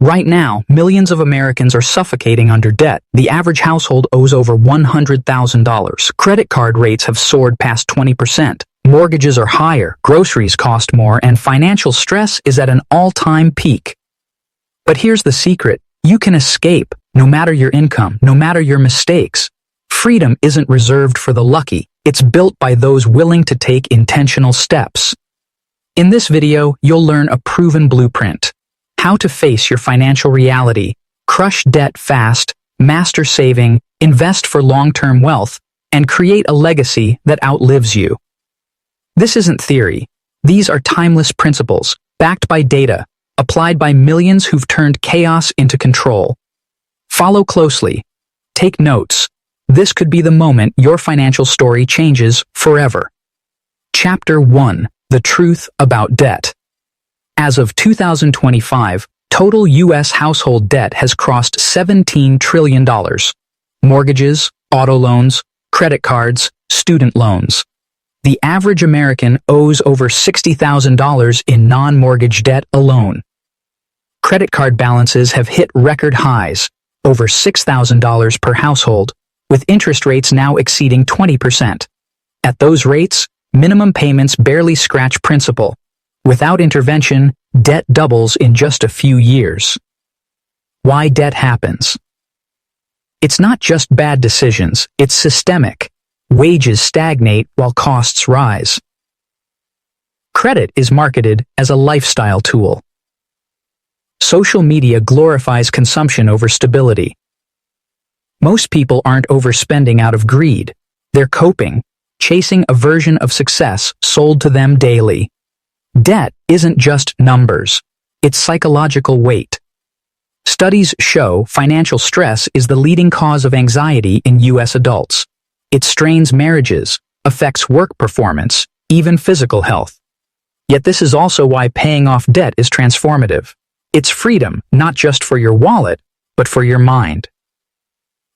Right now, millions of Americans are suffocating under debt. The average household owes over $100,000. Credit card rates have soared past 20%. Mortgages are higher, groceries cost more, and financial stress is at an all-time peak. But here's the secret. You can escape, no matter your income, no matter your mistakes. Freedom isn't reserved for the lucky. It's built by those willing to take intentional steps. In this video, you'll learn a proven blueprint. How to face your financial reality, crush debt fast, master saving, invest for long-term wealth, and create a legacy that outlives you. This isn't theory. These are timeless principles, backed by data, applied by millions who've turned chaos into control. Follow closely. Take notes. This could be the moment your financial story changes forever. Chapter 1. The Truth About Debt. As of 2025, total U.S. household debt has crossed $17 trillion. Mortgages, auto loans, credit cards, student loans. The average American owes over $60,000 in non-mortgage debt alone. Credit card balances have hit record highs, over $6,000 per household, with interest rates now exceeding 20%. At those rates, minimum payments barely scratch principal. Without intervention, debt doubles in just a few years. Why debt happens? It's not just bad decisions, it's systemic. Wages stagnate while costs rise. Credit is marketed as a lifestyle tool. Social media glorifies consumption over stability. Most people aren't overspending out of greed. They're coping, chasing a version of success sold to them daily. Debt isn't just numbers. It's psychological weight. Studies show financial stress is the leading cause of anxiety in U.S. adults. It strains marriages, affects work performance, even physical health. Yet this is also why paying off debt is transformative. It's freedom, not just for your wallet, but for your mind.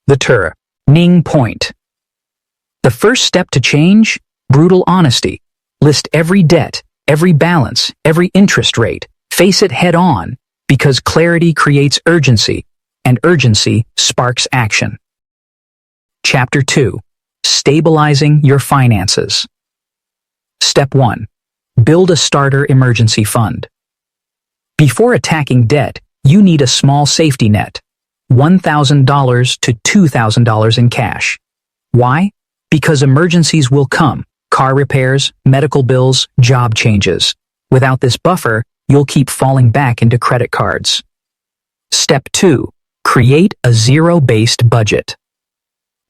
The turning point. The first step to change? Brutal honesty. List every debt, every balance, every interest rate. Face it head on, because clarity creates urgency, and urgency sparks action. Chapter 2. Stabilizing your finances. Step 1. Build a starter emergency fund. Before attacking debt, you need a small safety net. $1,000 to $2,000 in cash. Why? Because emergencies will come. Car repairs, medical bills, job changes. Without this buffer, you'll keep falling back into credit cards. Step 2. Create a zero-based budget.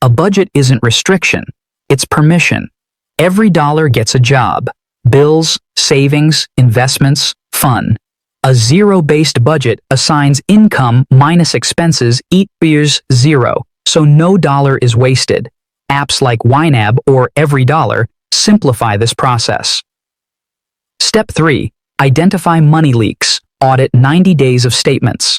A budget isn't restriction, it's permission. Every dollar gets a job. Bills, savings, investments, fun. A zero-based budget assigns income minus expenses equals zero, so no dollar is wasted. Apps like YNAB or Every Dollar simplify this process. Step 3. Identify money leaks. Audit 90 days of statements.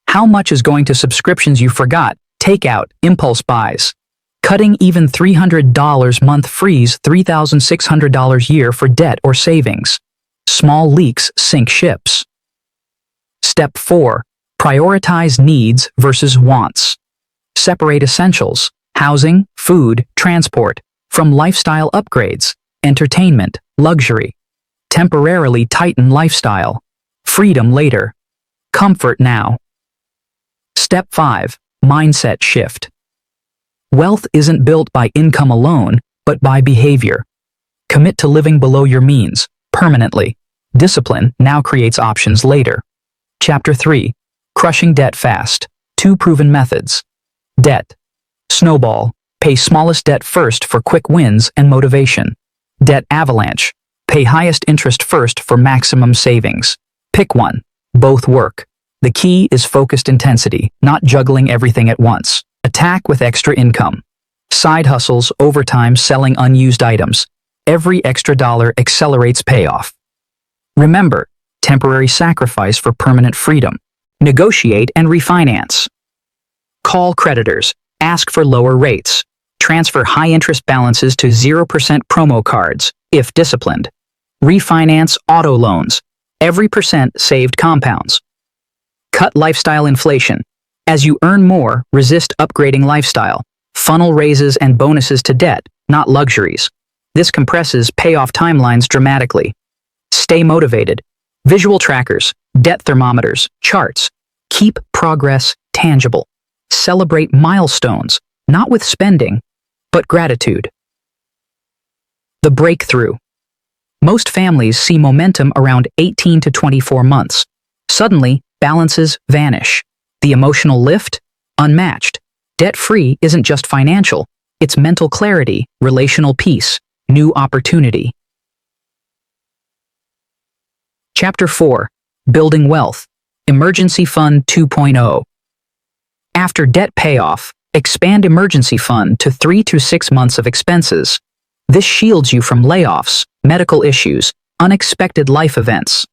How much is going to subscriptions you forgot, takeout, impulse buys? Cutting even $300 month frees $3,600 year for debt or savings. Small leaks sink ships. Step 4. Prioritize needs versus wants. Separate essentials, housing, food, transport, from lifestyle upgrades, entertainment, luxury. Temporarily tighten lifestyle. Freedom later. Comfort now. Step 5. Mindset shift. Wealth isn't built by income alone, but by behavior. Commit to living below your means, permanently. Discipline now creates options later. Chapter 3. Crushing debt fast. 2 proven methods. Debt. Snowball. Pay smallest debt first for quick wins and motivation. Debt avalanche. Pay highest interest first for maximum savings. Pick one. Both work. The key is focused intensity, not juggling everything at once. Attack with extra income. Side hustles, overtime, selling unused items. Every extra dollar accelerates payoff. Remember, temporary sacrifice for permanent freedom. Negotiate and refinance. Call creditors. Ask for lower rates. Transfer high-interest balances to 0% promo cards, if disciplined. Refinance auto loans. Every percent saved compounds. Cut lifestyle inflation. As you earn more, resist upgrading lifestyle. Funnel raises and bonuses to debt, not luxuries. This compresses payoff timelines dramatically. Stay motivated. Visual trackers, debt thermometers, charts. Keep progress tangible. Celebrate milestones, not with spending, but gratitude. The breakthrough. Most families see momentum around 18 to 24 months. Suddenly, balances vanish. The emotional lift? Unmatched. Debt-free isn't just financial, it's mental clarity, relational peace, new opportunity. Chapter 4. Building Wealth. Emergency Fund 2.0. After debt payoff, expand emergency fund to 3 to 6 months of expenses. This shields you from layoffs, medical issues, unexpected life events.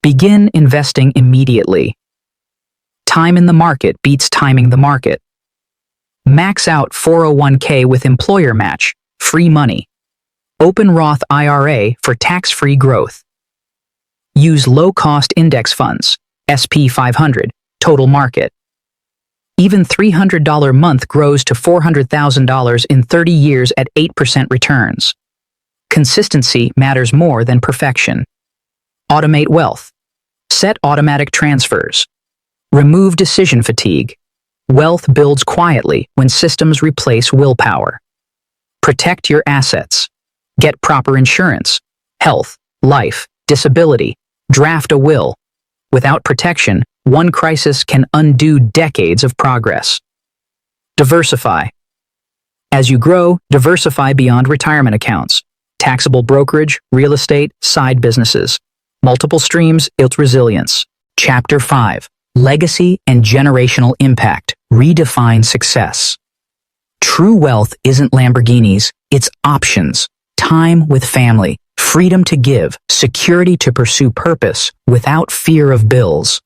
Begin investing immediately. Time in the market beats timing the market. Max out 401k with employer match, free money. Open Roth IRA for tax-free growth. Use low-cost index funds, SP 500, total market. Even $300 month grows to $400,000 in 30 years at 8% returns. Consistency matters more than perfection. Automate wealth. Set automatic transfers. Remove decision fatigue. Wealth builds quietly when systems replace willpower. Protect your assets. Get proper insurance. Health, life, disability. Draft a will. Without protection, one crisis can undo decades of progress. Diversify. As you grow, diversify beyond retirement accounts. Taxable brokerage, real estate, side businesses. Multiple streams, built resilience. Chapter 5. Legacy and generational impact. Redefine success. True wealth isn't Lamborghinis, it's options. Time with family, freedom to give, security to pursue purpose without fear of bills.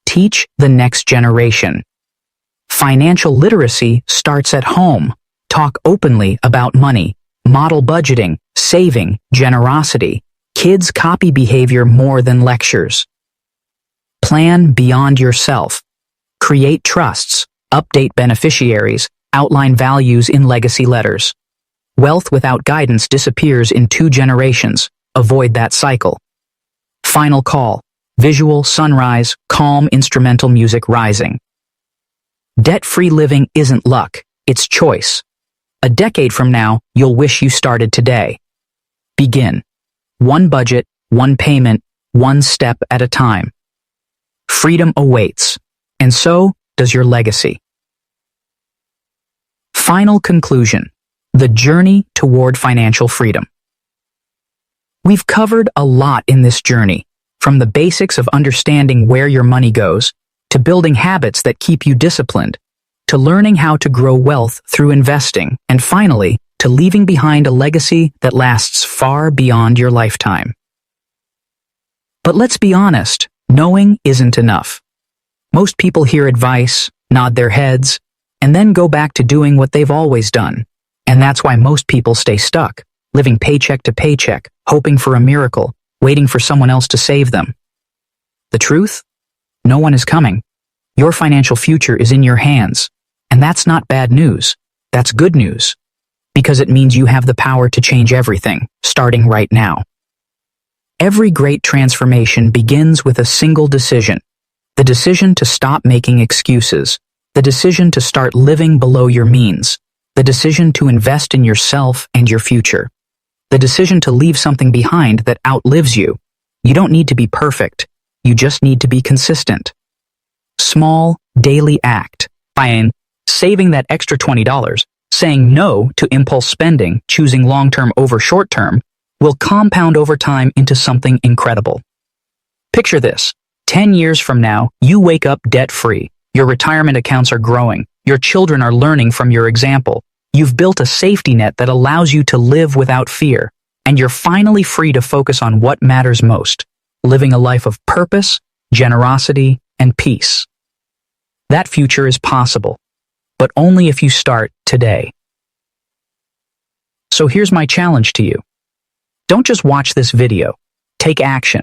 Teach the next generation. Financial literacy starts at home. Talk openly about money. Model budgeting, saving, generosity. Kids copy behavior more than lectures. Plan beyond yourself. Create trusts. Update beneficiaries. Outline values in legacy letters. Wealth without guidance disappears in 2 generations. Avoid that cycle. Final call. Visual sunrise, calm instrumental music rising. Debt-free living isn't luck, it's choice. A decade from now, you'll wish you started today. Begin. One budget, one payment, one step at a time. Freedom awaits, and so does your legacy. Final conclusion. The journey toward financial freedom. We've covered a lot in this journey, from the basics of understanding where your money goes, to building habits that keep you disciplined, to learning how to grow wealth through investing, and finally, to leaving behind a legacy that lasts far beyond your lifetime. But let's be honest, knowing isn't enough. Most people hear advice, nod their heads, and then go back to doing what they've always done. And that's why most people stay stuck, living paycheck to paycheck, hoping for a miracle, waiting for someone else to save them. The truth? No one is coming. Your financial future is in your hands. And that's not bad news. That's good news. Because it means you have the power to change everything, starting right now. Every great transformation begins with a single decision. The decision to stop making excuses. The decision to start living below your means. The decision to invest in yourself and your future. The decision to leave something behind that outlives you. You don't need to be perfect. You just need to be consistent. Small, daily act. By saving that extra $20, saying no to impulse spending, choosing long-term over short-term, will compound over time into something incredible. Picture this. 10 years from now, you wake up debt-free. Your retirement accounts are growing. Your children are learning from your example. You've built a safety net that allows you to live without fear. And you're finally free to focus on what matters most, living a life of purpose, generosity, and peace. That future is possible, but only if you start today. So here's my challenge to you. Don't just watch this video. Take action.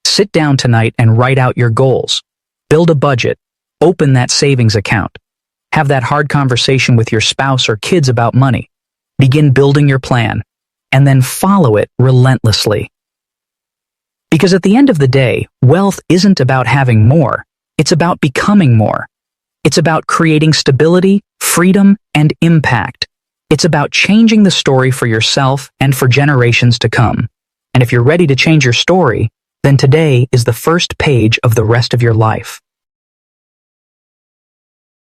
Sit down tonight and write out your goals. Build a budget. Open that savings account. Have that hard conversation with your spouse or kids about money. Begin building your plan, and then follow it relentlessly. Because at the end of the day, wealth isn't about having more, it's about becoming more. It's about creating stability, freedom, and impact. It's about changing the story for yourself and for generations to come. And if you're ready to change your story, then today is the first page of the rest of your life.